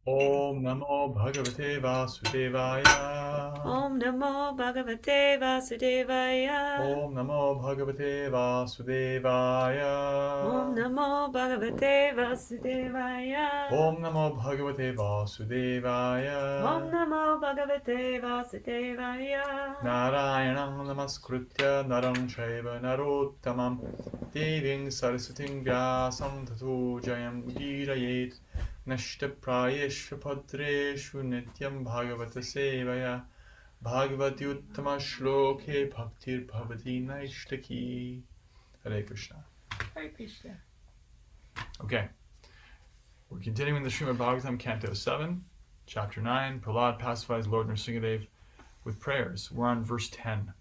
Om Namo Bhagavate Vasudevaya. Om Namo Bhagavate Vasudevaya. Om Namo Bhagavate Vasudevaya. Om Namo Bhagavate Vasudevaya. Om Namo Bhagavate Om Vasudevaya. Namo Bhagavate Vasudevaya. Narayanam Namaskritya Naram Chaiva Narottamam Deving Saraswating Vyasam Tato Jayam Udirayet Nashtaprayeshva Padreshu Nityam Bhagavata Sevaya Bhagavati Uttama Shloke Bhaktir Bhavati Naishtaki. Hare Krishna. Hare Krishna. Okay, we're continuing the Srimad Bhagavatam, Canto 7, Chapter 9. Prahlad pacifies Lord Nrsingadev with prayers. We're on verse 10.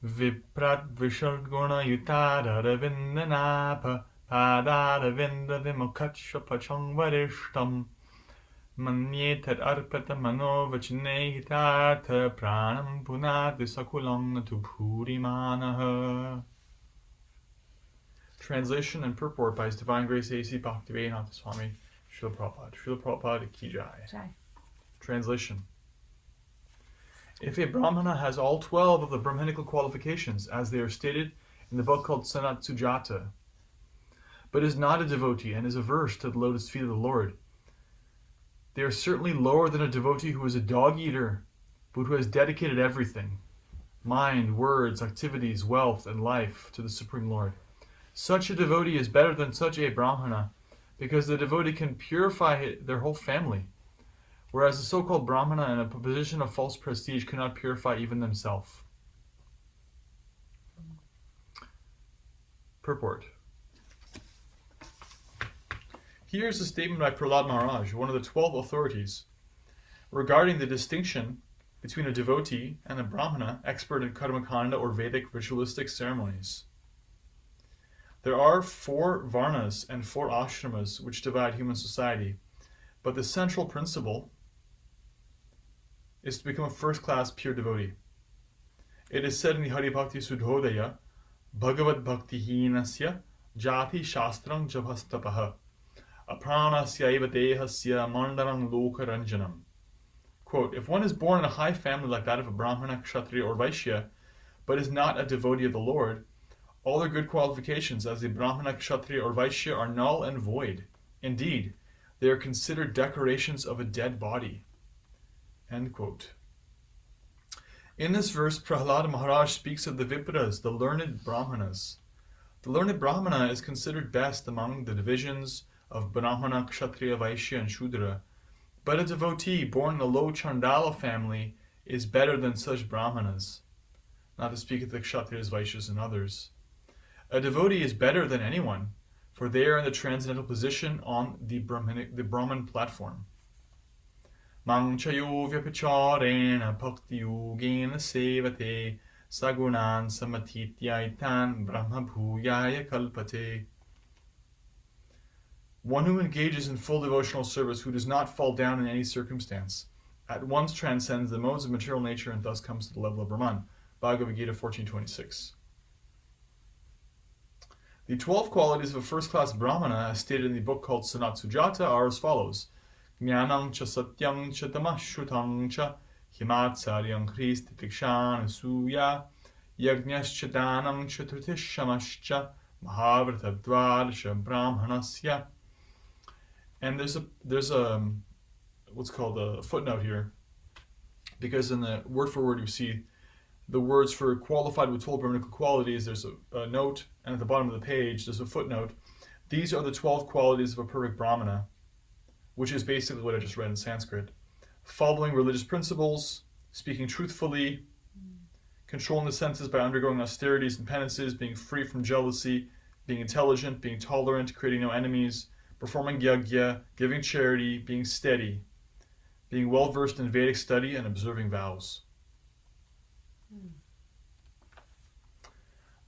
Viprat Visharguna Yutadaravindanapa Padaravinda Vimukachva Pachang Varishtam Manyetat Arpata Manovachinehitata Pranam Punati Sakulang Tuphurimanaha. Translation and purport by His Divine Grace A.C. Bhaktivedanta Swami Srila Prabhupada. Srila Prabhupada Ki Jai. Jai. Translation. If a Brahmana has all 12 of the Brahminical qualifications, as they are stated in the book called Sanat Sujata, but is not a devotee and is averse to the lotus feet of the Lord, they are certainly lower than a devotee who is a dog eater, but who has dedicated everything, mind, words, activities, wealth, and life to the Supreme Lord. Such a devotee is better than such a Brahmana, because the devotee can purify their whole family, whereas the so-called Brahmana in a position of false prestige cannot purify even themselves. Purport. Here's a statement by Prahlad Maharaj, one of the 12 authorities, regarding the distinction between a devotee and a Brahmana expert in Karmakanda or Vedic ritualistic ceremonies. There are 4 Varnas and 4 Ashramas which divide human society, but the central principle is to become a first-class pure devotee. It is said in the Hari Bhakti Sudhodaya, Bhagavad Bhakti Hinasya Jati Shastrang Jabhastapaha Apranasya Eva Dehasya Mandarang Lokaranjanam. Quote, if one is born in a high family like that of a Brahmana, Kshatriya, or Vaishya, but is not a devotee of the Lord, all their good qualifications as a Brahmana, Kshatriya, or Vaishya are null and void. Indeed, they are considered decorations of a dead body. End quote. In this verse, Prahlad Maharaj speaks of the Vipras, the learned Brahmanas. The learned Brahmana is considered best among the divisions of Brahmana, Kshatriya, Vaishya, and Shudra, but a devotee born in a low Chandala family is better than such Brahmanas, not to speak of the Kshatriyas, Vaishyas, and others. A devotee is better than anyone, for they are in the transcendental position on the Brahman platform. Mangchayo vyapacharena bhakti yogena sevate sagunan samatityaitan brahma bhuyaya kalpate. One who engages in full devotional service, who does not fall down in any circumstance, at once transcends the modes of material nature and thus comes to the level of Brahman. Bhagavad Gita 14.26. The 12 qualities of a first-class Brahmana, as stated in the book called Sanat Sujata, are as follows. Jnanam cha satyam cha tamashrutam cha himatsaryam kristi tikshan suya yagnyas cha danam cha tritishamascha mahavratadvarsha brahmanasya. And there's a what's called a footnote here, because in the word for word you see the words for qualified with 12 Brahminical qualities. There's a note, and at the bottom of the page there's a footnote. These are the 12 qualities of a perfect Brahmana, which is basically what I just read in Sanskrit. Following religious principles, speaking truthfully, controlling the senses by undergoing austerities and penances, being free from jealousy, being intelligent, being tolerant, creating no enemies, performing yajna, giving charity, being steady, being well versed in Vedic study, and observing vows.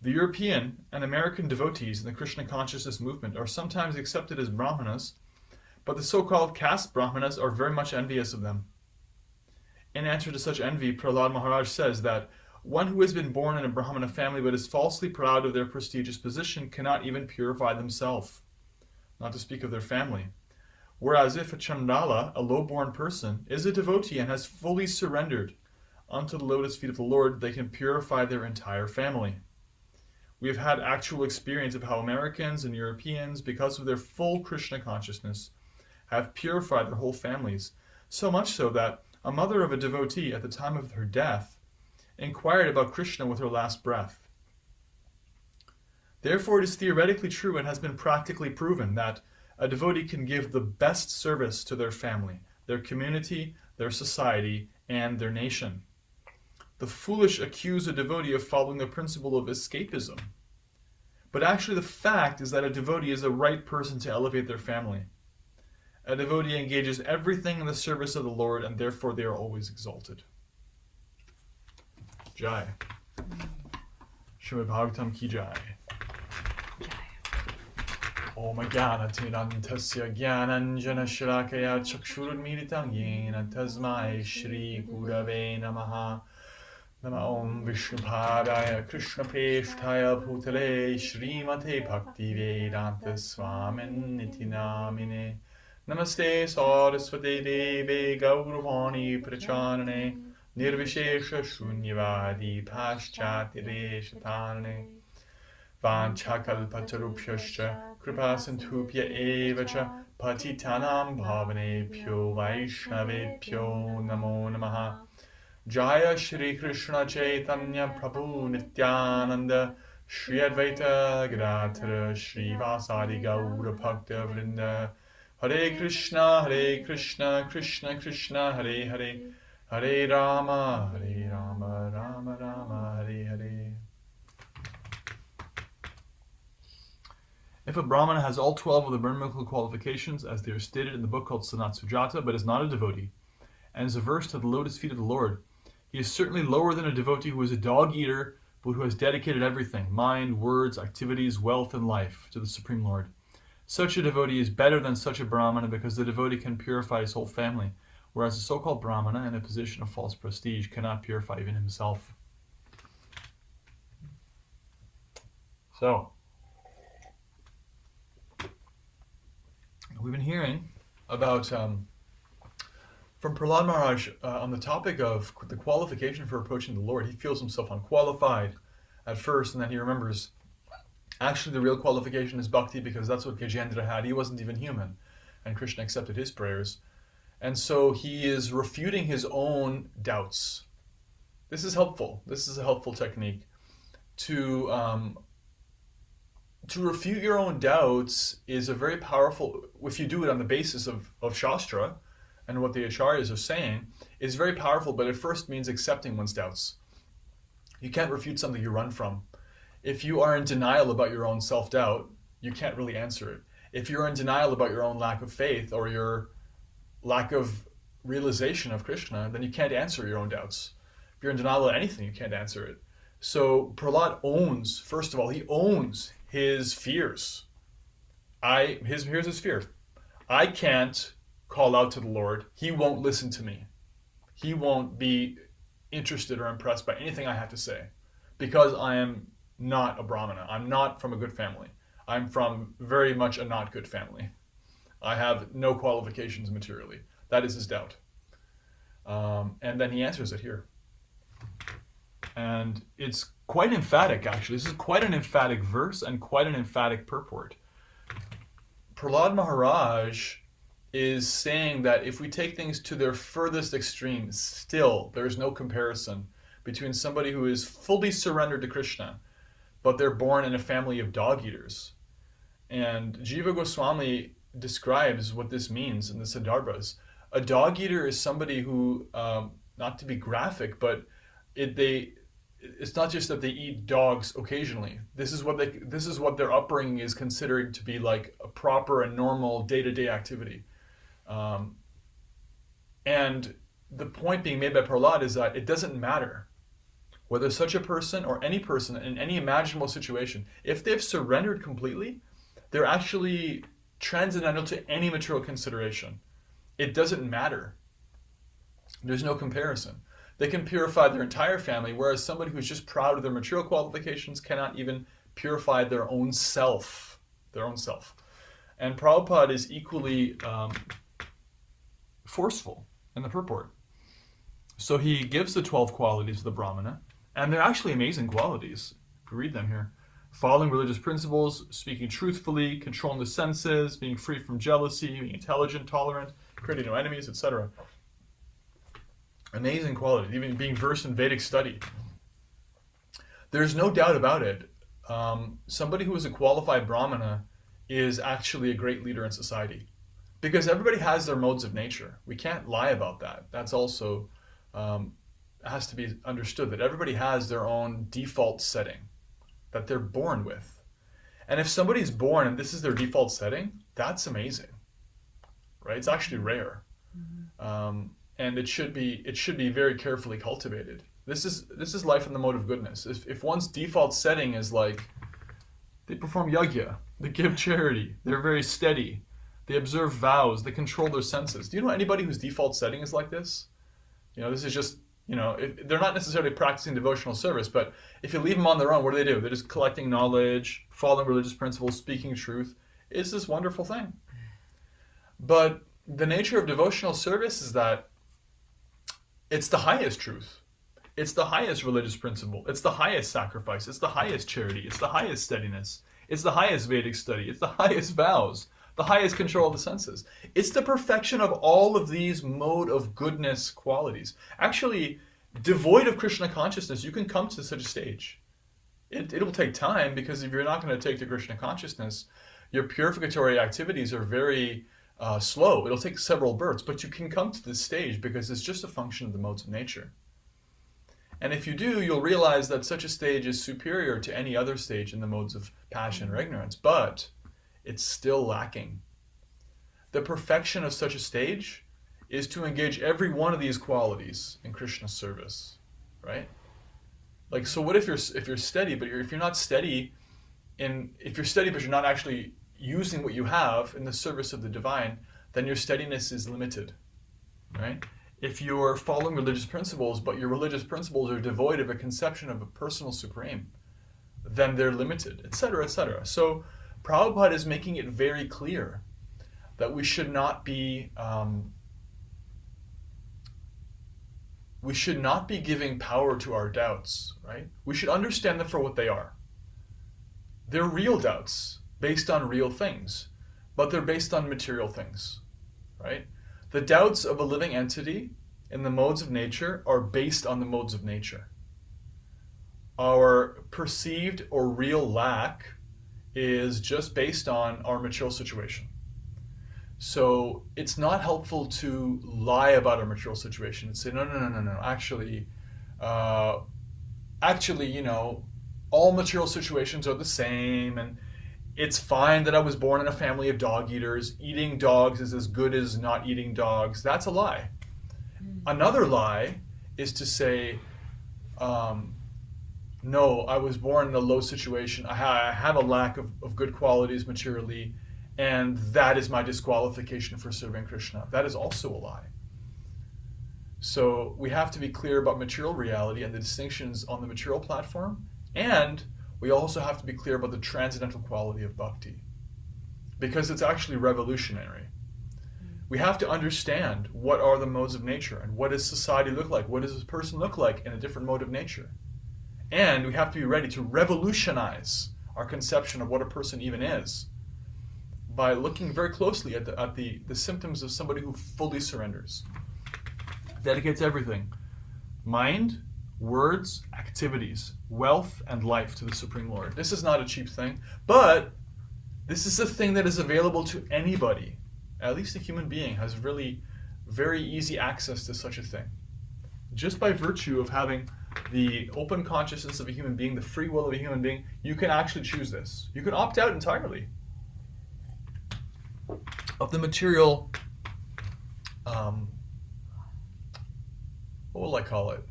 The European and American devotees in the Krishna consciousness movement are sometimes accepted as Brahmanas, but the so-called caste Brahmanas are very much envious of them. In answer to such envy, Prahlad Maharaj says that one who has been born in a Brahmana family but is falsely proud of their prestigious position cannot even purify themselves. not to speak of their family. Whereas if a Chandala, a low-born person, is a devotee and has fully surrendered unto the lotus feet of the Lord, they can purify their entire family. We have had actual experience of how Americans and Europeans, because of their full Krishna consciousness, have purified their whole families, so much so that a mother of a devotee at the time of her death inquired about Krishna with her last breath. Therefore, it is theoretically true and has been practically proven that a devotee can give the best service to their family, their community, their society, and their nation. The foolish accuse a devotee of following the principle of escapism. But actually the fact is that a devotee is the right person to elevate their family. A devotee engages everything in the service of the Lord, and therefore they are always exalted. Jai. Srimad Bhagavatam ki jai. Om Jnanatinantasya Jnananjana Shalakaya Chakshurunmilitam Yena Tasmai Shri Gurave Namaha. Nama Om Vishnupadaya Krishna Peshtaya Bhutale Shrimate Bhakti Vedanta Swamin Niti Namine. Namaste Saraswati Devi Gauravani Pracharane Nirvishesha Shunyavadi Paschati Reshatane Vanchakalpatarupyascha Kripasantupya Evacha Patitanam Bhavanebhyo Vaishnavebhyo Namo Namaha. Jaya Shri Krishna Chaitanya Prabhu Nityananda Shri Advaita Gadadhara Shri Vasadi Gaura Bhakta Vrinda. Hare Krishna, Krishna Krishna, Hare Hare, Hare Rama, Rama Rama, Hare Hare. If a Brahmana has all 12 of the brahminical qualifications, as they are stated in the book called Sanat Sujata, but is not a devotee, and is averse to the lotus feet of the Lord, he is certainly lower than a devotee who is a dog-eater, but who has dedicated everything, mind, words, activities, wealth, and life, to the Supreme Lord. Such a devotee is better than such a Brahmana because the devotee can purify his whole family, whereas a so-called Brahmana in a position of false prestige cannot purify even himself. So, we've been hearing about, from Prahlad Maharaj, on the topic of the qualification for approaching the Lord. He feels himself unqualified at first, and then he remembers actually the real qualification is bhakti, because that's what Gajendra had. He wasn't even human, and Krishna accepted his prayers. And so he is refuting his own doubts. This is helpful. This is a helpful technique. To refute your own doubts is a very powerful, if you do it on the basis of Shastra and what the Acharyas are saying, is very powerful, but it first means accepting one's doubts. You can't refute something you run from. If you are in denial about your own self-doubt, you can't really answer it. If you're in denial about your own lack of faith or your lack of realization of Krishna, then you can't answer your own doubts. If you're in denial of anything, you can't answer it. So Prahlad owns, first of all, he owns his fears. Here's his fear. I can't call out to the Lord. He won't listen to me. He won't be interested or impressed by anything I have to say, because I am not a Brahmana. I'm not from a good family. I'm from very much a not good family. I have no qualifications materially. That is his doubt. And then he answers it here. And it's quite emphatic, actually. This is quite an emphatic verse and quite an emphatic purport. Prahlad Maharaj is saying that if we take things to their furthest extreme, still there is no comparison between somebody who is fully surrendered to Krishna, but they're born in a family of dog-eaters. And Jiva Goswami describes what this means in the Sandarbhas. A dog-eater is somebody who, not to be graphic, but it's not just that they eat dogs occasionally. This is what their upbringing is considered to be like a proper and normal day-to-day activity. And the point being made by Prahlad is that it doesn't matter whether such a person or any person in any imaginable situation, if they've surrendered completely, they're actually transcendental to any material consideration. It doesn't matter. There's no comparison. They can purify their entire family, whereas somebody who's just proud of their material qualifications cannot even purify their own self. And Prabhupada is equally forceful in the purport. So he gives the 12 qualities of the Brahmana, and they're actually amazing qualities. If we read them here: following religious principles, speaking truthfully, controlling the senses, being free from jealousy, being intelligent, tolerant, creating no enemies, etc. Amazing quality, even being versed in Vedic study. There's no doubt about it. Somebody who is a qualified Brahmana is actually a great leader in society. Because everybody has their modes of nature. We can't lie about that. That's also has to be understood, that everybody has their own default setting that they're born with. And if somebody's born and this is their default setting, that's amazing, right? It's actually rare. And it should be very carefully cultivated. This is life in the mode of goodness. If one's default setting is like, they perform yajna, they give charity, they're very steady, they observe vows, they control their senses. Do you know anybody whose default setting is like this? This is just, they're not necessarily practicing devotional service, but if you leave them on their own, what do? They're just collecting knowledge, following religious principles, speaking truth. It's this wonderful thing. But the nature of devotional service is that it's the highest truth. It's the highest religious principle. It's the highest sacrifice. It's the highest charity. It's the highest steadiness. It's the highest Vedic study. It's the highest vows. The highest control of the senses. It's the perfection of all of these mode of goodness qualities. Actually, devoid of Krishna consciousness, you can come to such a stage. It'll take time, because if you're not going to take to Krishna consciousness, your purificatory activities are very slow. It'll take several births, but you can come to this stage because it's just a function of the modes of nature. And if you do, you'll realize that such a stage is superior to any other stage in the modes of passion or ignorance, but it's still lacking. The perfection of such a stage is to engage every one of these qualities in Krishna's service, right? Like, so what if you're steady, but if you're not steady if you're steady but you're not actually using what you have in the service of the divine, then your steadiness is limited, right? If you're following religious principles, but your religious principles are devoid of a conception of a personal supreme, then they're limited, etc., etc. So Prabhupada is making it very clear that we should not be giving power to our doubts, right? We should understand them for what they are. They're real doubts based on real things, but they're based on material things, right? The doubts of a living entity in the modes of nature are based on the modes of nature. Our perceived or real lack is just based on our material situation. So it's not helpful to lie about our material situation and say, no, actually, all material situations are the same, and it's fine that I was born in a family of dog eaters. Eating dogs is as good as not eating dogs. That's a lie. Another lie is to say, no, I was born in a low situation. I have a lack of good qualities materially, and that is my disqualification for serving Krishna. That is also a lie. So we have to be clear about material reality and the distinctions on the material platform, and we also have to be clear about the transcendental quality of bhakti, because it's actually revolutionary. We have to understand what are the modes of nature, and what does society look like, what does a person look like in a different mode of nature. And we have to be ready to revolutionize our conception of what a person even is by looking very closely at the symptoms of somebody who fully surrenders, dedicates everything, mind, words, activities, wealth, and life to the Supreme Lord. This is not a cheap thing, but this is a thing that is available to anybody. At least a human being has really very easy access to such a thing. Just by virtue of having the open consciousness of a human being, the free will of a human being, you can actually choose this. You can opt out entirely of the material, what will I call it?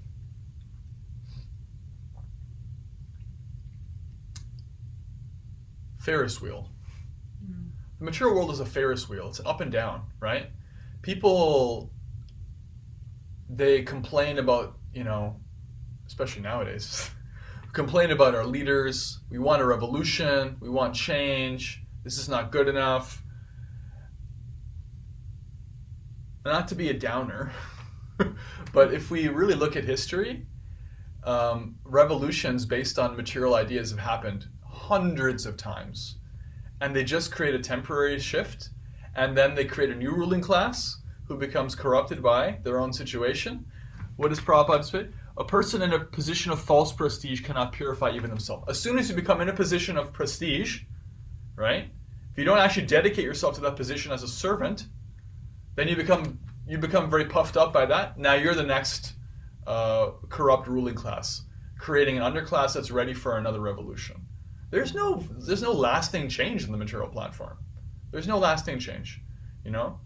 Ferris wheel. The material world is a Ferris wheel. It's up and down, right? People, they complain about, especially nowadays, complain about our leaders. We want a revolution. We want change. This is not good enough. not to be a downer, but if we really look at history, revolutions based on material ideas have happened hundreds of times. And they just create a temporary shift, and then they create a new ruling class who becomes corrupted by their own situation. What does Prabhupada say? A person in a position of false prestige cannot purify even himself. As soon as you become in a position of prestige, right? If you don't actually dedicate yourself to that position as a servant, then you become very puffed up by that. Now you're the next corrupt ruling class, creating an underclass that's ready for another revolution. There's no lasting change in the material platform. There's no lasting change, you know?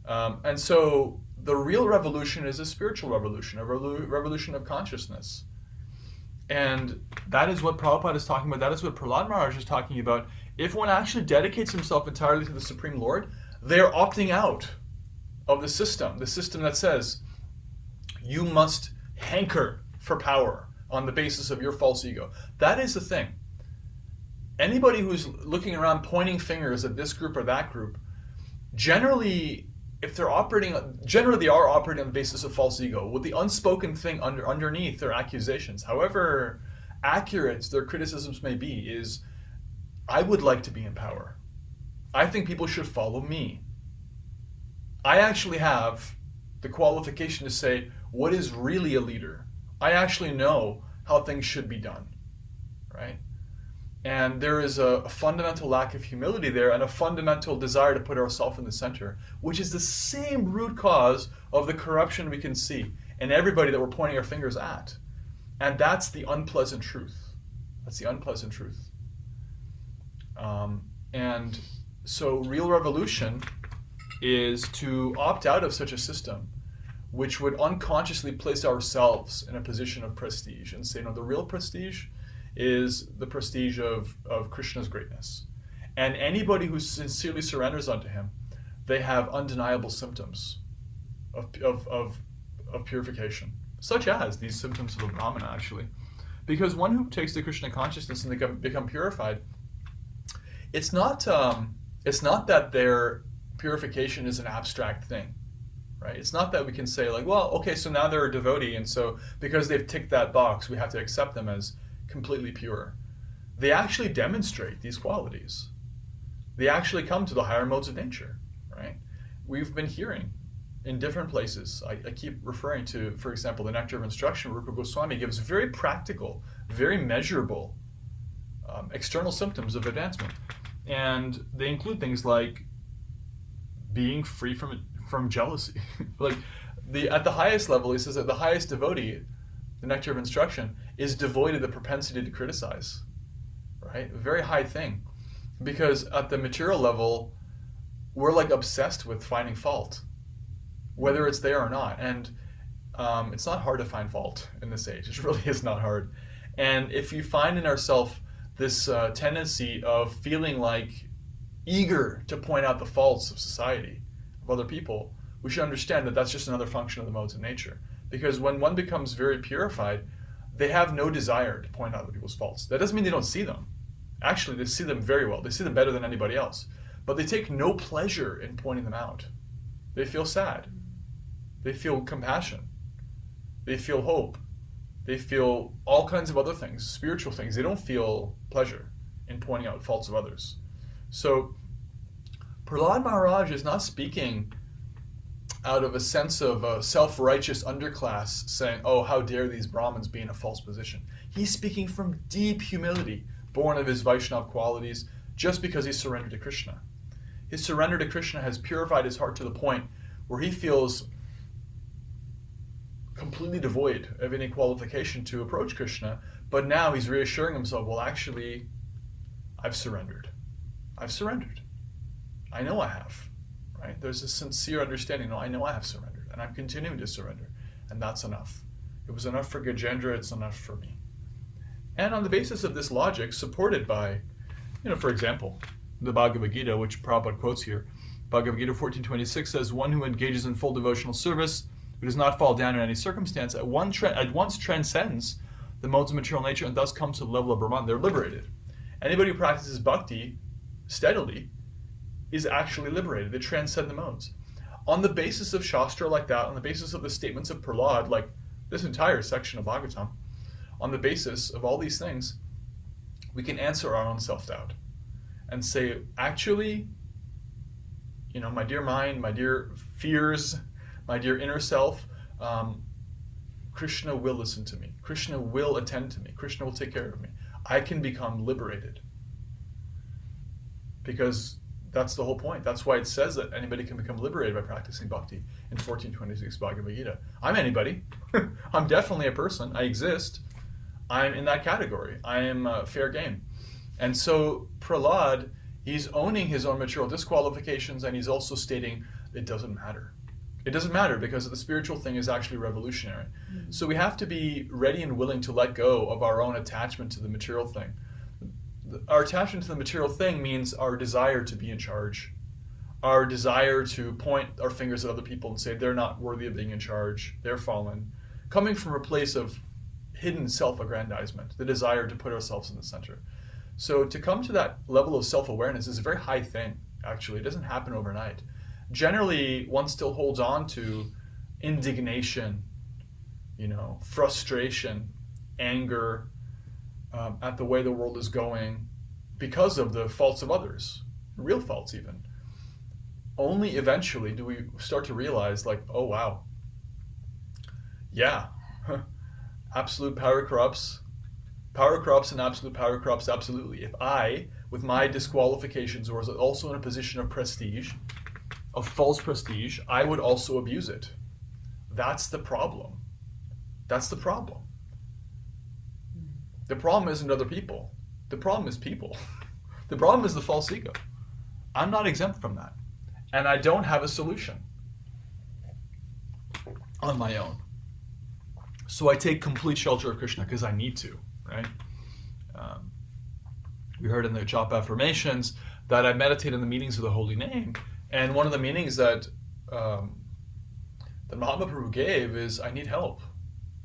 And so the real revolution is a spiritual revolution, a revolution of consciousness. And that is what Prabhupada is talking about. That is what Prahlad Maharaj is talking about. If one actually dedicates himself entirely to the Supreme Lord, they're opting out of the system that says you must hanker for power on the basis of your false ego. That is the thing. Anybody who's looking around pointing fingers at this group or that group, generally, if they're operating, generally they are operating on the basis of false ego, with the unspoken thing underneath their accusations, however accurate their criticisms may be, is, I would like to be in power. I think people should follow me. I actually have the qualification to say what is really a leader. I actually know how things should be done, right? And there is a fundamental lack of humility there and a fundamental desire to put ourselves in the center, which is the same root cause of the corruption we can see in everybody that we're pointing our fingers at. And that's the unpleasant truth. That's the unpleasant truth. And so real revolution is to opt out of such a system which would unconsciously place ourselves in a position of prestige and say, no, the real prestige is the prestige of Krishna's greatness. And anybody who sincerely surrenders unto him, they have undeniable symptoms of purification, such as these symptoms of a Brahmana, actually. Because one who takes the Krishna consciousness and they become purified, it's not that their purification is an abstract thing, right? It's not that we can say, like, well, okay, so now they're a devotee, and so because they've ticked that box, we have to accept them as completely pure. They actually demonstrate these qualities. They actually come to the higher modes of nature, right? We've been hearing in different places. I keep referring to, for example, the Nectar of Instruction. Rupa Goswami gives very practical, very measurable external symptoms of advancement. And they include things like being free from jealousy. Like at the highest level, he says that the highest devotee, the Nectar of Instruction, is devoid of the propensity to criticize, right? A very high thing. Because at the material level, we're like obsessed with finding fault, whether it's there or not. And it's not hard to find fault in this age. It really is not hard. And if you find in ourselves this tendency of feeling like eager to point out the faults of society, of other people, we should understand that that's just another function of the modes of nature. Because when one becomes very purified, they have no desire to point out other people's faults. That doesn't mean they don't see them. Actually, they see them very well. They see them better than anybody else. But they take no pleasure in pointing them out. They feel sad. They feel compassion. They feel hope. They feel all kinds of other things, spiritual things. They don't feel pleasure in pointing out faults of others. So Prahlad Maharaj is not speaking out of a sense of a self-righteous underclass saying, oh, how dare these Brahmins be in a false position. He's speaking from deep humility, born of his Vaishnava qualities, just because he surrendered to Krishna. His surrender to Krishna has purified his heart to the point where he feels completely devoid of any qualification to approach Krishna, but now he's reassuring himself, well, actually, I've surrendered. I've surrendered. I know I have. Right? There's a sincere understanding, no, I know I have surrendered, and I'm continuing to surrender, and that's enough. It was enough for Gajendra, it's enough for me. And on the basis of this logic, supported by, for example, the Bhagavad Gita, which Prabhupada quotes here, Bhagavad Gita 14:26 says, one who engages in full devotional service, who does not fall down in any circumstance, at once transcends the modes of material nature and thus comes to the level of Brahman. They're liberated. Anybody who practices bhakti steadily is actually liberated. They transcend the modes. on the basis of Shastra like that, on the basis of the statements of Prahlad, like this entire section of Bhagavatam, on the basis of all these things, we can answer our own self-doubt and say, actually, my dear mind, my dear fears, my dear inner self, Krishna will listen to me. Krishna will attend to me. Krishna will take care of me. I can become liberated. Because that's the whole point. That's why it says that anybody can become liberated by practicing bhakti in 1426 Bhagavad Gita. I'm anybody. I'm definitely a person. I exist. I'm in that category. I am fair game. And so Prahlad, he's owning his own material disqualifications, and he's also stating it doesn't matter. It doesn't matter because the spiritual thing is actually revolutionary. Mm-hmm. So we have to be ready and willing to let go of our own attachment to the material thing. Our attachment to the material thing means our desire to be in charge, our desire to point our fingers at other people and say they're not worthy of being in charge, they're fallen, coming from a place of hidden self-aggrandizement, the desire to put ourselves in the center. So to come to that level of self-awareness is a very high thing, actually. It doesn't happen overnight. Generally, one still holds on to indignation, frustration, anger, at the way the world is going because of the faults of others, real faults even. Only eventually do we start to realize, like, oh wow, yeah, absolute power corrupts and absolute power corrupts absolutely. If I, with my disqualifications, was also in a position of prestige, of false prestige, I would also abuse it. That's the problem. That's the problem. The problem isn't other people. The problem is people. The problem is the false ego. I'm not exempt from that. And I don't have a solution on my own. So I take complete shelter of Krishna because I need to, right? We heard in the Japa affirmations that I meditate in the meanings of the holy name. And one of the meanings that Mahatma Prabhu gave is, I need help.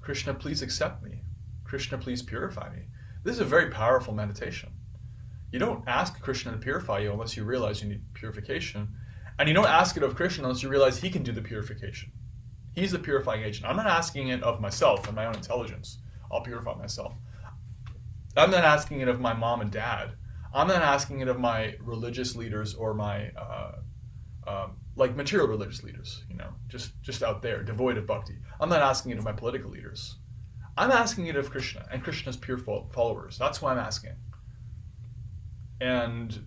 Krishna, please accept me. Krishna, please purify me. This is a very powerful meditation. You don't ask Krishna to purify you unless you realize you need purification. And you don't ask it of Krishna unless you realize he can do the purification. He's the purifying agent. I'm not asking it of myself and my own intelligence. I'll purify myself. I'm not asking it of my mom and dad. I'm not asking it of my religious leaders or my material religious leaders, just out there, devoid of bhakti. I'm not asking it of my political leaders. I'm asking it of Krishna and Krishna's pure followers. That's why I'm asking. And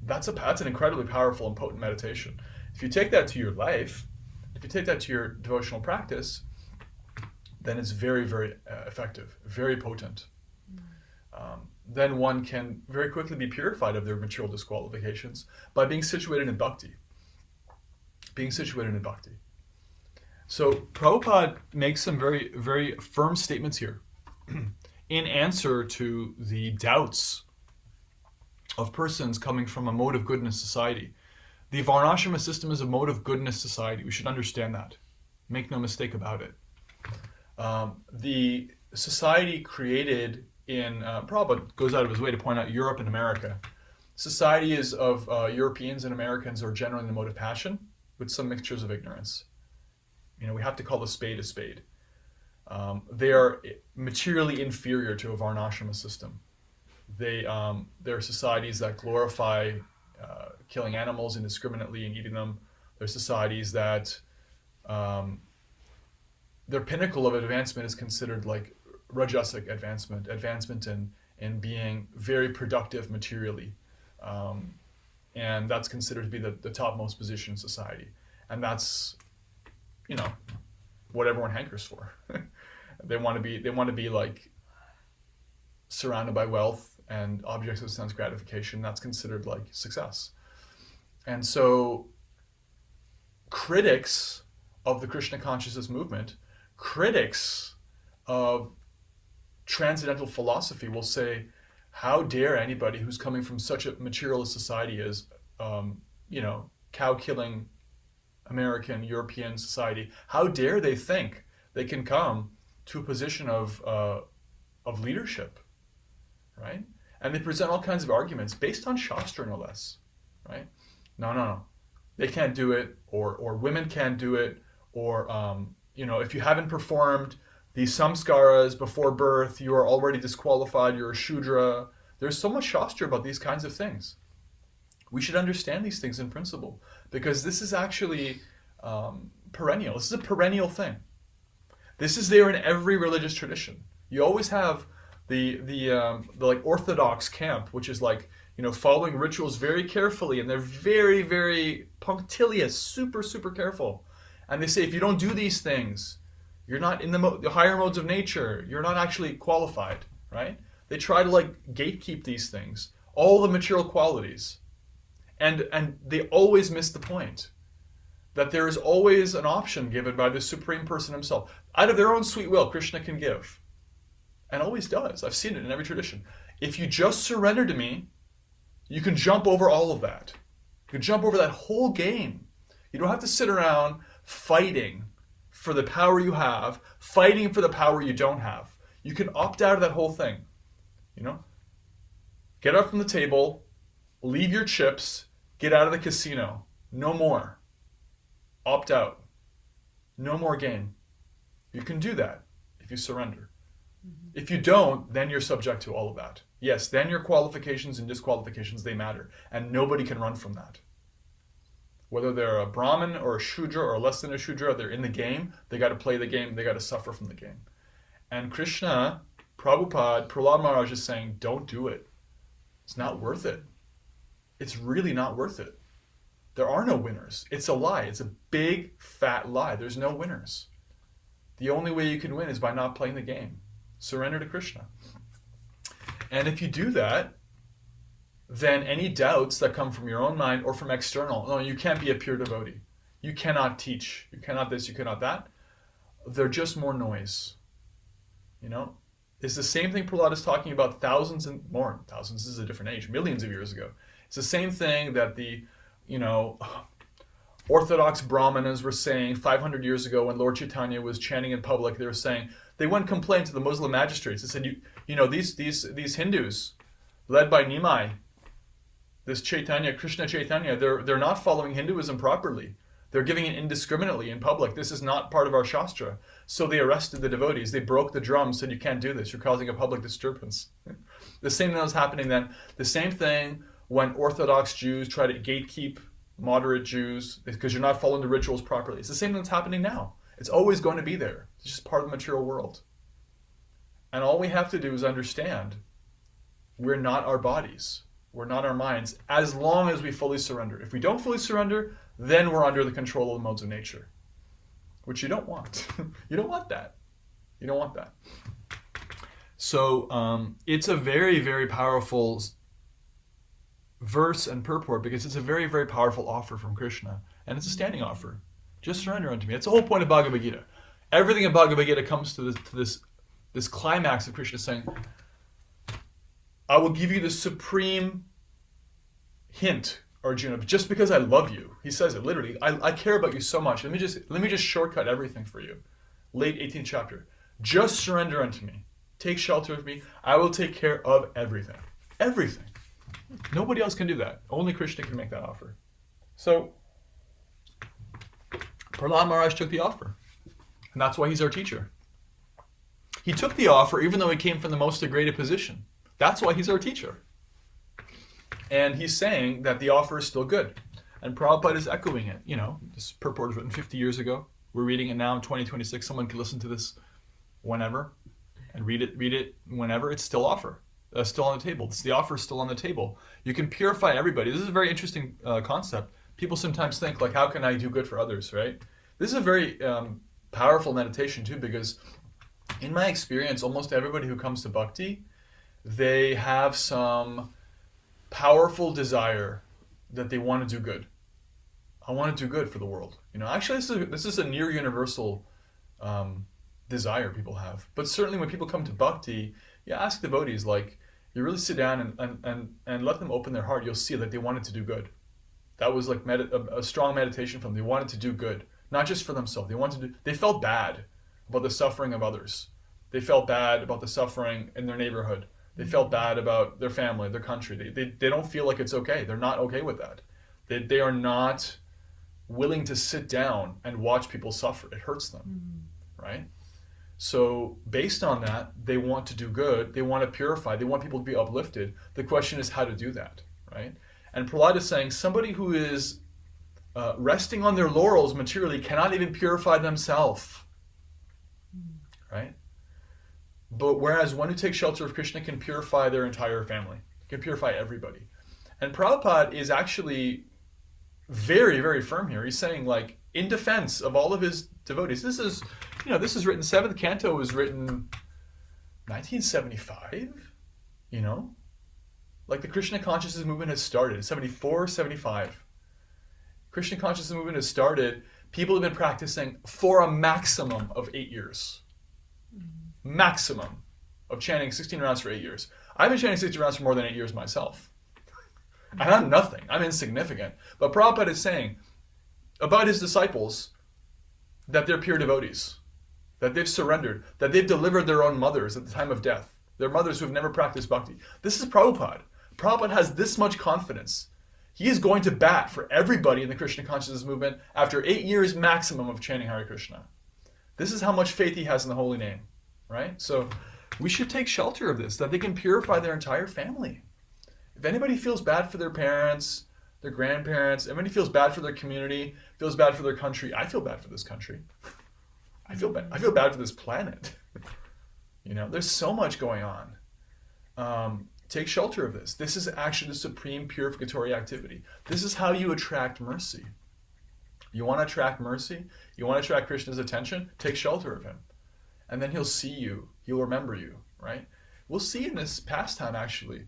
that's an incredibly powerful and potent meditation. If you take that to your life, if you take that to your devotional practice, then it's very, very effective, very potent. Then one can very quickly be purified of their material disqualifications by being situated in bhakti. Being situated in bhakti. So Prabhupada makes some very, very firm statements here in answer to the doubts of persons coming from a mode of goodness society. The Varnashrama system is a mode of goodness society. We should understand that. Make no mistake about it. The society created in, Prabhupada goes out of his way to point out Europe and America. Society is of Europeans and Americans are generally in the mode of passion with some mixtures of ignorance. We have to call a spade a spade. They are materially inferior to a Varnashrama system. They're societies that glorify killing animals indiscriminately and eating them. They're societies that their pinnacle of advancement is considered like rajasic advancement in being very productive materially. And that's considered to be the topmost position in society. And that's, what everyone hankers for. They want to be like surrounded by wealth and objects of sense gratification. That's considered like success. And so critics of the Krishna consciousness movement, critics of transcendental philosophy will say, how dare anybody who's coming from such a materialist society as, cow-killing American, European society, how dare they think they can come to a position of leadership, right? And they present all kinds of arguments based on Shastra, no less, right? No. they can't do it, or women can't do it, or if you haven't performed the samskaras before birth, you are already disqualified, you're a shudra. There's so much shastra about these kinds of things. We should understand these things in principle, because this is actually perennial. This is a perennial thing. This is there in every religious tradition. You always have the like orthodox camp, which is like, following rituals very carefully, and they're very, very punctilious, super, super careful. And they say, if you don't do these things, you're not in the higher modes of nature. You're not actually qualified, right? They try to like gatekeep these things, all the material qualities. And they always miss the point that there is always an option given by the Supreme Person himself. Out of their own sweet will, Krishna can give. And always does. I've seen it in every tradition. If you just surrender to me, you can jump over all of that. You can jump over that whole game. You don't have to sit around fighting for the power you have, fighting for the power you don't have. You can opt out of that whole thing. Get up from the table, leave your chips, get out of the casino. No more. Opt out. No more game. You can do that if you surrender. If you don't, then you're subject to all of that. Yes, then your qualifications and disqualifications, they matter. And nobody can run from that. Whether they're a Brahmin or a Shudra or less than a Shudra, they're in the game. They got to play the game. They got to suffer from the game. And Krishna, Prabhupada, Prahlad Maharaj is saying, don't do it. It's not worth it. It's really not worth it. There are no winners. It's a lie. It's a big, fat lie. There's no winners. The only way you can win is by not playing the game. Surrender to Krishna. And if you do that, then any doubts that come from your own mind or from external, no, you can't be a pure devotee. You cannot teach. You cannot this, you cannot that. They're just more noise. It's the same thing Prahlad is talking about thousands, this is a different age, millions of years ago. It's the same thing that the, Orthodox Brahmanas were saying 500 years ago when Lord Chaitanya was chanting in public. They were saying, they went and complained to the Muslim magistrates. They said, these Hindus, led by Nimai, this Chaitanya, Krishna Chaitanya, they're not following Hinduism properly. They're giving it indiscriminately in public. This is not part of our Shastra. So they arrested the devotees. They broke the drums, said, you can't do this. You're causing a public disturbance. The same thing was happening then. The same thing when Orthodox Jews try to gatekeep moderate Jews because you're not following the rituals properly. It's the same thing that's happening now. It's always going to be there. It's just part of the material world. And all we have to do is understand we're not our bodies. We're not our minds, as long as we fully surrender. If we don't fully surrender, then we're under the control of the modes of nature, which you don't want. You don't want that. You don't want that. So it's a very, very powerful verse and purport, because it's a very, very powerful offer from Krishna, and it's a standing offer. Just surrender unto me. That's the whole point of Bhagavad Gita. Everything in Bhagavad Gita comes to this climax of Krishna saying, I will give you the supreme hint, Arjuna, just because I love you. He says it literally. I care about you so much. Let me just shortcut everything for you. Late 18th chapter. Just surrender unto me. Take shelter of me. I will take care of everything. Everything. Nobody else can do that. Only Krishna can make that offer. So, Prahlad Maharaj took the offer. And that's why he's our teacher. He took the offer even though he came from the most degraded position. That's why he's our teacher. And he's saying that the offer is still good. And Prabhupada is echoing it. This purport was written 50 years ago. We're reading it now in 2026. Someone can listen to this whenever and read it whenever. It's still offer. Still on the table. The offer is still on the table. You can purify everybody. This is a very interesting concept. People sometimes think, like, how can I do good for others, right? This is a very powerful meditation, too, because in my experience, almost everybody who comes to Bhakti, they have some powerful desire that they want to do good. I want to do good for the world. Actually, this is a near universal desire people have. But certainly when people come to Bhakti, you ask devotees, like, you really sit down and let them open their heart, you'll see that they wanted to do good. That was like a strong meditation from them. They wanted to do good, not just for themselves. They felt bad about the suffering of others. They felt bad about the suffering in their neighborhood. They felt bad about their family, their country. They don't feel like it's okay. They're not okay with that. They are not willing to sit down and watch people suffer. It hurts them, right? So based on that, they want to do good, they want to purify, they want people to be uplifted. The question is how to do that, right? And Prahlad is saying somebody who is resting on their laurels materially cannot even purify themselves, right? But whereas one who takes shelter of Krishna can purify their entire family, can purify everybody. And Prabhupada is actually very, very firm here. He's saying, like, in defense of all of his devotees, this is written, 7th canto was written 1975, like the Krishna consciousness movement has started, 74, 75. Krishna consciousness movement has started. People have been practicing for a maximum of 8 years. Maximum of chanting 16 rounds for 8 years. I've been chanting 16 rounds for more than 8 years myself. And I'm nothing. I'm insignificant. But Prabhupada is saying about his disciples that they're pure devotees, that they've surrendered, that they've delivered their own mothers at the time of death, their mothers who have never practiced bhakti. This is Prabhupada. Prabhupada has this much confidence. He is going to bat for everybody in the Krishna consciousness movement after 8 years maximum of chanting Hare Krishna. This is how much faith he has in the holy name, right? So we should take shelter of this, that they can purify their entire family. If anybody feels bad for their parents, their grandparents, anybody feels bad for their community, feels bad for their country, I feel bad for this country. I feel bad for this planet. There's so much going on. Take shelter of this. This is actually the supreme purificatory activity. This is how you attract mercy. You want to attract mercy? You want to attract Krishna's attention? Take shelter of him. And then he'll see you. He'll remember you, right? We'll see in this pastime, actually.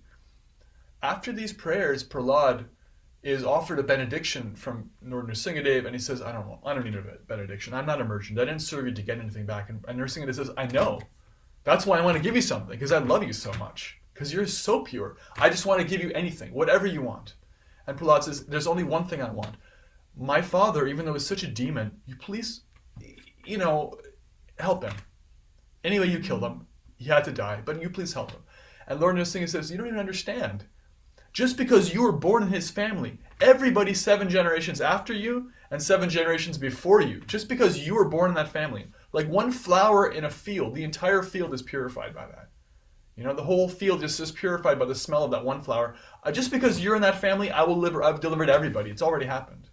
After these prayers, Prahlad is offered a benediction from Lord Nrsingadev, and he says, I don't need a benediction. I'm not a merchant. I didn't serve you to get anything back. And Nrsingadev says, I know. That's why I want to give you something, because I love you so much. Because you're so pure. I just want to give you anything, whatever you want. And Prahlad says, there's only one thing I want. My father, even though he's such a demon, you please, help him. Anyway, you killed him. He had to die, but you please help him. And Lord Nrsingadev says, you don't even understand. Just because you were born in his family, everybody 7 generations after you and 7 generations before you, just because you were born in that family, like one flower in a field, the entire field is purified by that. The whole field just is purified by the smell of that one flower. Just because you're in that family, I've delivered everybody. It's already happened.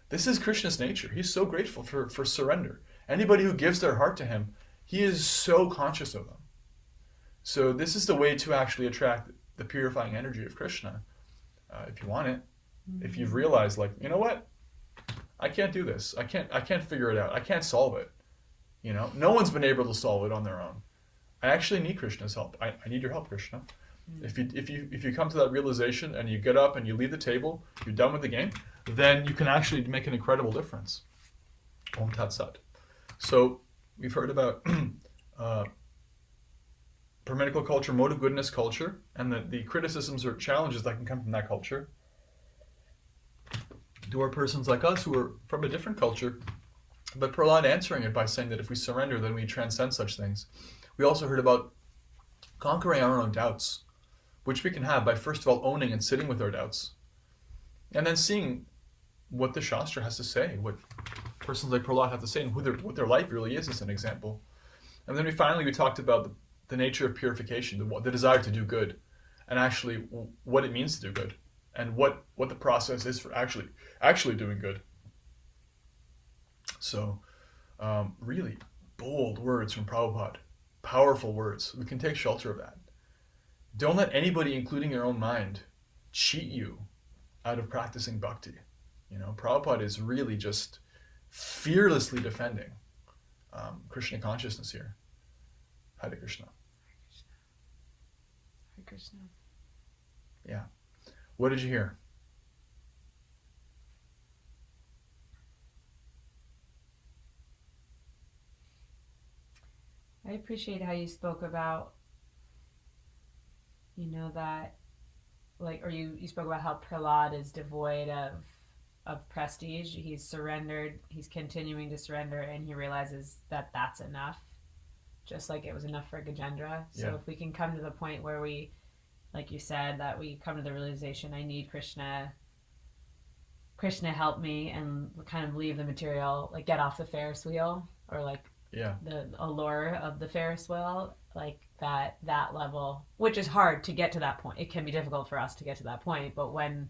This is Krishna's nature. He's so grateful for surrender. Anybody who gives their heart to him, he is so conscious of them. So this is the way to actually attract the purifying energy of Krishna, if you want it. If you've realized, like, you know what? I can't do this. I can't figure it out. I can't solve it. No one's been able to solve it on their own. I actually need Krishna's help. I need your help, Krishna. If you come to that realization and you get up and you leave the table, you're done with the game, then you can actually make an incredible difference. Om Tat Sat. So we've heard about Brahminical culture, mode of goodness culture, and the criticisms or challenges that can come from that culture. There are persons like us who are from a different culture, but Prahlad answering it by saying that if we surrender, then we transcend such things. We also heard about conquering our own doubts, which we can have by first of all owning and sitting with our doubts, and then seeing what the Shastra has to say, what persons like Prahlad have to say, and what their life really is as an example. And then we talked about the nature of purification, the desire to do good, and actually what it means to do good, and what the process is for actually doing good. So, really bold words from Prabhupada, powerful words. We can take shelter of that. Don't let anybody, including your own mind, cheat you out of practicing bhakti. Prabhupada is really just fearlessly defending Krishna consciousness here. Hare Krishna. Hare Krishna. Yeah. What did you hear? I appreciate how you spoke about, that, or you spoke about how Prahlad is devoid of prestige. He's surrendered, he's continuing to surrender, and he realizes that that's enough, just like it was enough for Gajendra. So if we can come to the point where we, like you said, that we come to the realization, I need Krishna Krishna help me and kind of leave the material, like get off the Ferris wheel, or like Yeah. the allure of the Ferris wheel, like that level, which is hard to get to that point. It can be difficult for us to get to that point, but when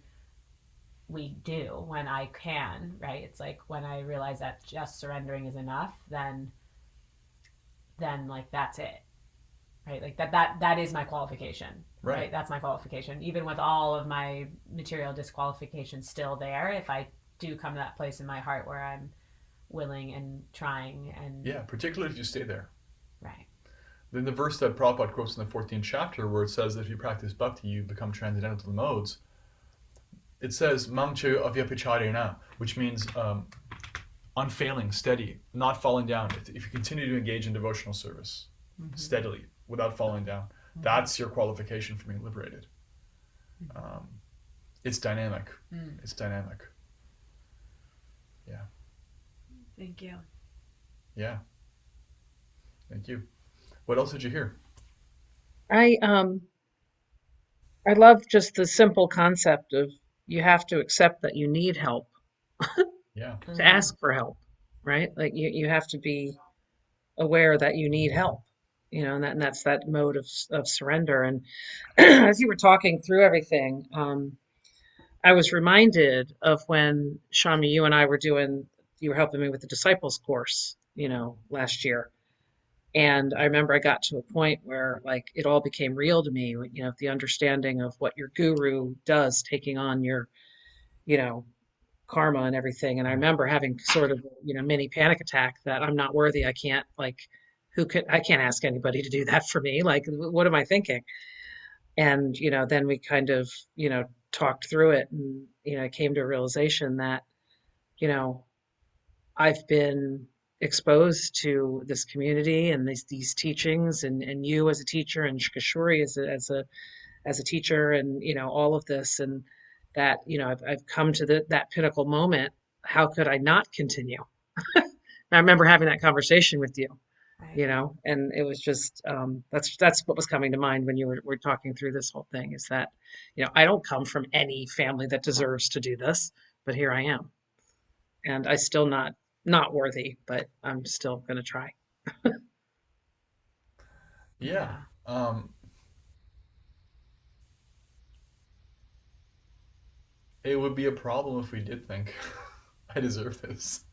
we do, when I can, right? It's like when I realize that just surrendering is enough, then like that's it, right? Like that is my qualification, Right. right? That's my qualification. Even with all of my material disqualifications still there, if I do come to that place in my heart where I'm willing and trying and Yeah, particularly if you stay there. right. Then the verse that Prabhupada quotes in the 14th chapter, where it says that if you practice bhakti, you become transcendental to the modes. It says "Mam che avyapacharena," which means unfailing, steady, not falling down. If you continue to engage in devotional service steadily without falling down, that's your qualification for being liberated. It's dynamic. It's dynamic. Yeah. Thank you. Yeah. Thank you. What else did you hear? I I love just the simple concept of you have to accept that you need help Yeah. to ask for help, right? Like you have to be aware that you need help, and that's that mode of surrender. And as you were talking through everything, I was reminded of when Shami, you and I were you were helping me with the disciples course, last year. And I remember I got to a point where like it all became real to me, the understanding of what your guru does, taking on your, you know, karma and everything. And I remember having sort of, mini panic attack that I'm not worthy. I can't like, I can't ask anybody to do that for me. Like, what am I thinking? And, then we kind of, talked through it and, came to a realization that, you know, I've been exposed to this community and these teachings and you as a teacher and Kashuri as a teacher and all of this and that I've come to that pinnacle moment. How could I not continue? And I remember having that conversation with you, Right. and it was just that's what was coming to mind when you were talking through this whole thing is that I don't come from any family that deserves to do this, but here I am, and I still not worthy, but I'm still going to try. Yeah. Yeah. It would be a problem if we did think I deserve this.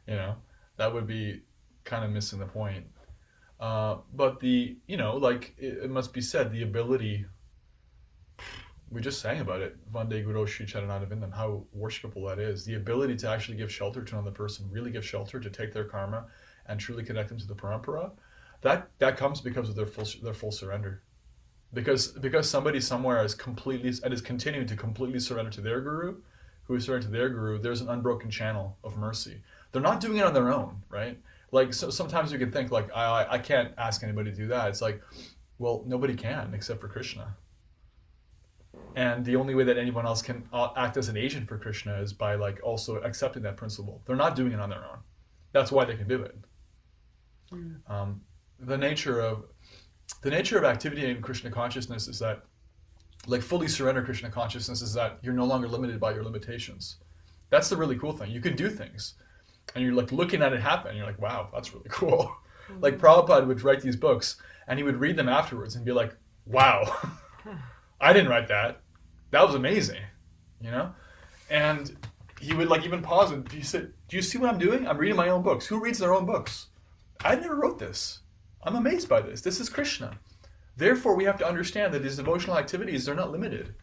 That would be kind of missing the point. But like it must be said, the ability, we just sang about it, Vande Guru Shri Charanadavindam, how worshipable that is. The ability to actually give shelter to another person, really give shelter, to take their karma and truly connect them to the parampara, that comes because of their full surrender. Because somebody somewhere is continuing to completely surrender to their guru, who is surrendering to their guru, there's an unbroken channel of mercy. They're not doing it on their own, right? Like sometimes you can think like I can't ask anybody to do that. It's like, well, nobody can except for Krishna. And the only way that anyone else can act as an agent for Krishna is by like also accepting that principle. They're not doing it on their own. That's why they can do it. The nature of activity in Krishna consciousness is that, like fully surrender Krishna consciousness, is that you're no longer limited by your limitations. That's the really cool thing. You can do things, and you're like looking at it happen. And you're like, wow, that's really cool. Like Prabhupada would write these books, and he would read them afterwards and be like, wow, I didn't write that. That was amazing, And he would like even pause and he said, "Do you see what I'm doing? I'm reading my own books. Who reads their own books? I never wrote this. I'm amazed by this. This is Krishna. Therefore, we have to understand that his devotional activities are not limited."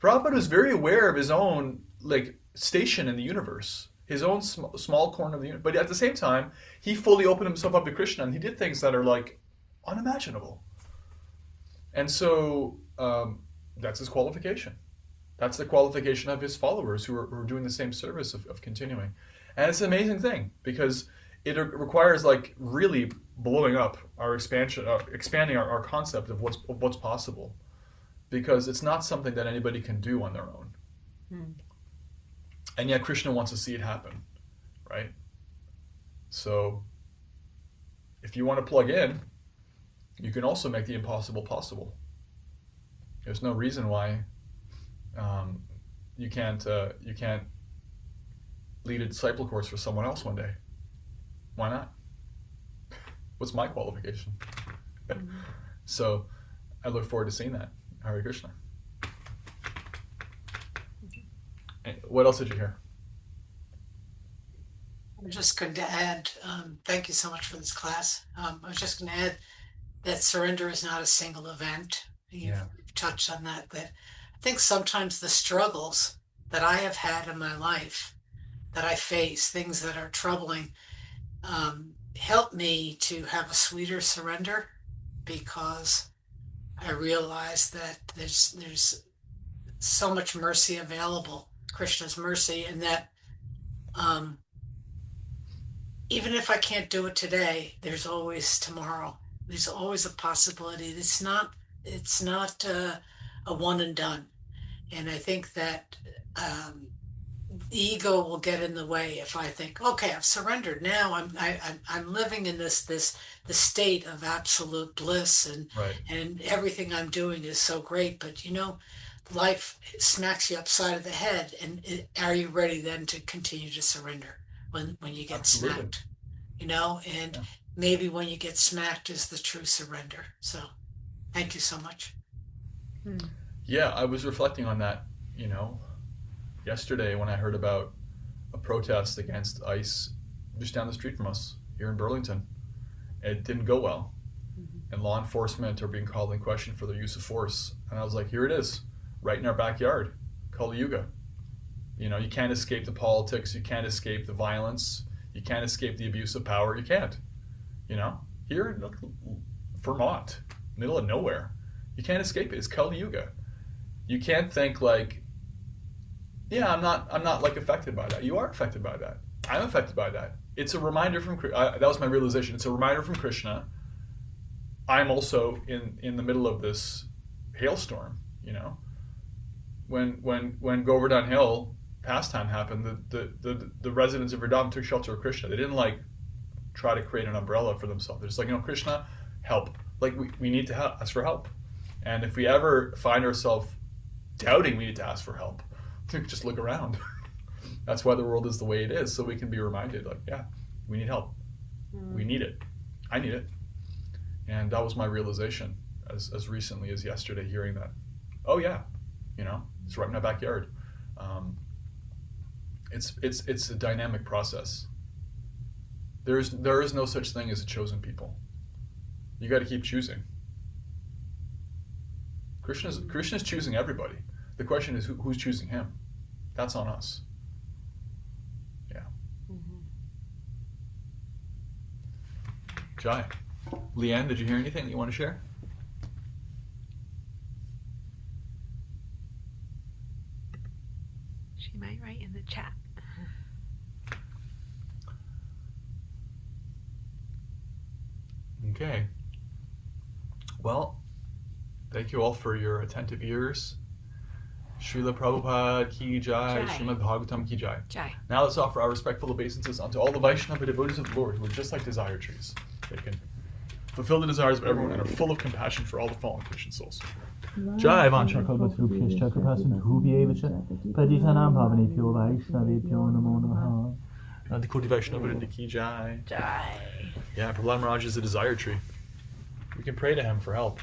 Prabhupada was very aware of his own like station in the universe, his own small corner of the universe. But at the same time, he fully opened himself up to Krishna, and he did things that are like unimaginable. And so that's his qualification. That's the qualification of his followers who are doing the same service of continuing. And it's an amazing thing because it requires like really blowing up our expanding our concept of what's possible, because it's not something that anybody can do on their own. And yet Krishna wants to see it happen, right? So if you want to plug in, you can also make the impossible possible. There's no reason why you can't lead a disciple course for someone else one day. Why not? What's my qualification? So I look forward to seeing that. Hare Krishna. What else did you hear? I'm just going to add, thank you so much for this class. I was just going to add that surrender is not a single event. You've touched on that. That I think sometimes the struggles that I have had in my life, that I face, things that are troubling, help me to have a sweeter surrender, because I realize that there's so much mercy available, Krishna's mercy, and that even if I can't do it today, there's always tomorrow. There's always a possibility. It's not a one and done. And I think that the ego will get in the way if I think, okay, I've surrendered. Now I'm living in this state of absolute bliss, and everything I'm doing is so great. But life smacks you upside of the head, and are you ready then to continue to surrender when you get smacked? And maybe when you get smacked is the true surrender. So thank you so much. Yeah, I was reflecting on that, yesterday when I heard about a protest against ICE just down the street from us here in Burlington. It didn't go well. And law enforcement are being called in question for their use of force. And I was like, here it is, right in our backyard, Kali Yuga. You can't escape the politics, you can't escape the violence, you can't escape the abuse of power, you can't. Here in Vermont, middle of nowhere, you can't escape it. It's Kali Yuga. You can't think like, yeah, I'm not like affected by that. You are affected by that. I'm affected by that. It's a reminder from that was my realization. It's a reminder from Krishna. I'm also in the middle of this hailstorm. When Govardhan Hill pastime happened, the residents of Vrindavan took shelter of Krishna. They didn't try to create an umbrella for themselves. They're just Krishna, help. We need to ask for help. And if we ever find ourselves doubting we need to ask for help, just look around. That's why the world is the way it is, so we can be reminded, we need help. We need it. I need it. And that was my realization as recently as yesterday, hearing that. Oh yeah, it's right in my backyard. It's a dynamic process. There is no such thing as a chosen people. You got to keep choosing. Krishna's choosing everybody. The question is who's choosing him. That's on us. Yeah. Jai. Leanne, did you hear anything that you want to share? She might write in the chat. Okay. Well, thank you all for your attentive ears. Srila Prabhupada ki jai, Srimad Bhagavatam ki jai. Jai. Now let's offer our respectful obeisances unto all the Vaishnava devotees of the Lord who are just like desire trees. They can fulfill the desires of everyone and are full of compassion for all the fallen Christian souls. Jai Vancha Kalpatrubyascha Kripasindhubhyevacha Patitanam Bhavanebhyo Vaishnavebhyo Namo Namaha. Adhikoti Vaishnava Vrinda ki jai. Jai. Yeah, Prahlad Maharaj is a desire tree. We can pray to him for help.